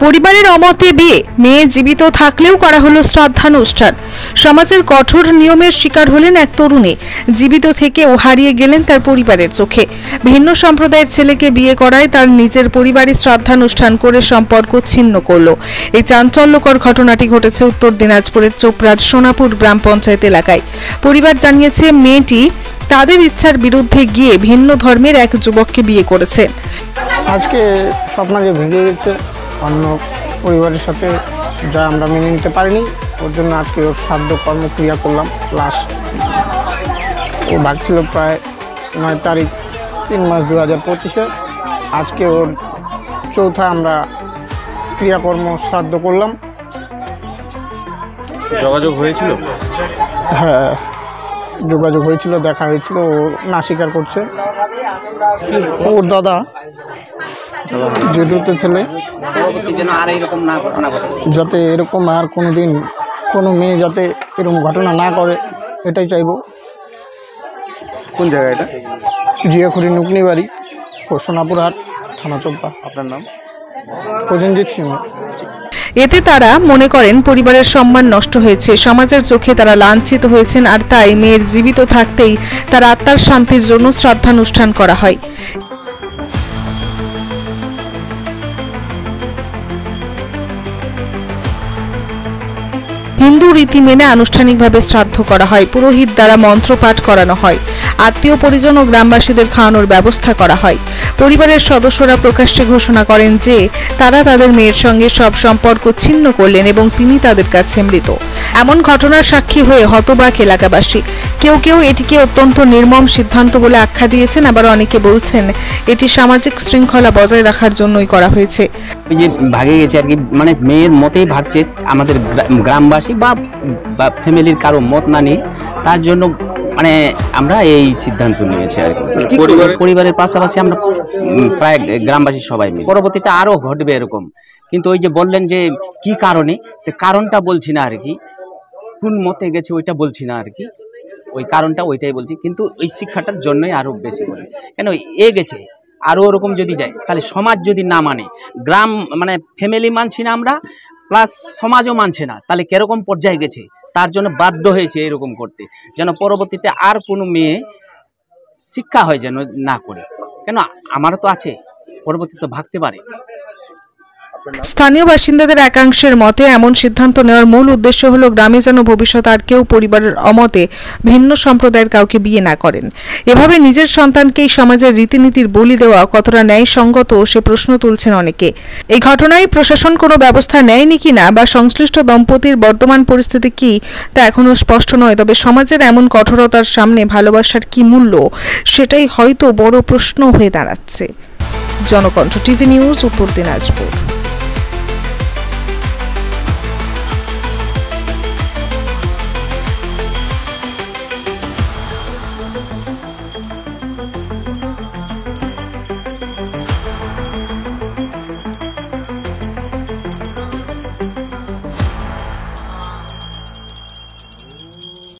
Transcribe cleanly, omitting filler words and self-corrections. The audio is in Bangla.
পরিবারের অমতে বিয়ে, মেয়ে জীবিত থাকলেও করা হলো শ্রাদ্ধানুষ্ঠান। সমাজের কঠোর নিয়মের শিকার হলেন এক তরুণী। জীবিত থেকেও হারিয়ে গেলেন তার পরিবারের চোখে। ভিন্ন সম্প্রদায়ের ছেলেকে বিয়ে করায় তার নিজের পরিবারের শ্রাদ্ধানুষ্ঠান করে সম্পর্ক ছিন্ন করল। এই চাঞ্চল্যকর ঘটনাটি ঘটেছে উত্তর দিনাজপুরের চোপড়ার সোনাপুর গ্রাম পঞ্চায়েত এলাকায়। পরিবার জানিয়েছে, মেয়েটি তাদের ইচ্ছার বিরুদ্ধে গিয়ে ভিন্ন ধর্মের এক যুবককে বিয়ে করেছে। আজকে স্বপ্নকে ভেঙে গেছে অন্য পরিবারের সাথে, যা আমরা মেনে নিতে পারিনি। ওর জন্য আজকে ওর শ্রাদ্ধ কর্মক্রিয়া করলাম। লাস্ট ও ভাগছিল প্রায় 9 তারিখ 3 মাস 2025-এ। আজকে ওর চৌথা আমরা ক্রিয়াকর্ম শ্রাদ্ধ করলাম। যোগাযোগ হয়েছিল? হ্যাঁ, যোগাযোগ হয়েছিল, দেখা হয়েছিল। ও না স্বীকার করছে। ওর দাদা জেঠুতে ছেলে, যাতে এরকম আর কোনোদিন কোনো মেয়ে যাতে এরকম ঘটনা না করে, এটাই চাইবো। কোন জায়গা এটা? জিয়াখুরি নুকনি বাড়ি, সোনাপুর হাট, থানা চোপড়া। আপনার নাম? প্রসেনজিৎ সিংহ। এতে তারা মনে করেন পরিবারের সম্মান নষ্ট হয়েছে, সমাজের চোখে তারা লাঞ্ছিত হয়েছেন, আর তাই মেয়ের জীবিত থাকতেই তার আত্মার শান্তির জন্য শ্রাদ্ধানুষ্ঠান করা হয়। হিন্দু রীতি মেনে আনুষ্ঠানিকভাবে শ্রাদ্ধ করা হয়। পুরোহিত দ্বারা মন্ত্রপাঠ করানো হয়। আত্মীয় পরিজন ও গ্রামবাসীদের খাওয়ানোর ব্যবস্থা করা হয়। পরিবারের সদস্যরা প্রকাশ্যে ঘোষণা করেন যে তারা তাদের মেয়ের সঙ্গে সব সম্পর্ক ছিন্ন করলেন এবং তিনি তাদের কাছে মৃত। এমন ঘটনার সাক্ষী হয়ে হতবাক এলাকাবাসী। কেউ কেউ এটিকে অত্যন্ত নির্মম সিদ্ধান্ত বলে আখ্যা দিয়েছেন, আবার অনেকে বলছেন এটি সামাজিক শৃঙ্খলা বজায় রাখার জন্যই করা হয়েছে। ওই যে ভাগে গেছে আর কি, মানে মেয়ের মতেই ভাগছে, আমাদের গ্রামবাসী বা ফ্যামিলির কারো মত না নিয়ে, তার জন্য মানে আমরা এই সিদ্ধান্ত নিয়েছি আর কি। পরিবারের পাশাপাশি আমরা প্রায় গ্রামবাসী সবাই মিলে। পরবর্তীতে আরো ঘটবে এরকম, কিন্তু ওই যে বললেন যে কি কারণে, কারণটা বলছি না আর কি, কোন মতে গেছে ওইটা বলছি না আর কি, ওই কারণটা ওইটাই বলছি। কিন্তু ওই শিক্ষাটার জন্যই আরো বেশি করে, কেন এ গেছে আরো ওরকম যদি যায়, তাহলে সমাজ যদি না মানে, গ্রাম মানে ফ্যামিলি মানছি না আমরা, প্লাস সমাজও মানছে না, তাহলে কিরকম পর্যায়ে গেছে, তার জন্য বাধ্য হয়েছে এরকম করতে, যেন পরবর্তীতে আর কোনো মেয়ে শিক্ষা হয় যেন না করে। কেন আমারও তো আছে, পরবর্তীতে ভাগতে পারে। স্থানীয় বাসিন্দাদের একাংশের মতে এমন সিদ্ধান্ত নেওয়ার মূল উদ্দেশ্য হলো গ্রামে যেন ভবিষ্যৎ আর কেউ পরিবারের অমতে ভিন্ন সম্প্রদায়ের কাউকে বিয়ে না করেন। এভাবে নিজের সন্তানকেই সমাজের রীতিনীতির বলি দেওয়া কতটা ন্যায়সঙ্গত সে প্রশ্ন তুলছেন অনেকে। এই ঘটনায় প্রশাসন কোনো ব্যবস্থা নেয়নি কিনা বা সংশ্লিষ্ট দম্পতির বর্তমান পরিস্থিতি কি তা এখনো স্পষ্ট নয়। তবে সমাজের এমন কঠোরতার সামনে ভালোবাসার কি মূল্য, সেটাই হয়তো বড় প্রশ্ন হয়ে দাঁড়াচ্ছে। জনকণ্ঠ টিভি নিউজ, উত্তর দিনাজপুর।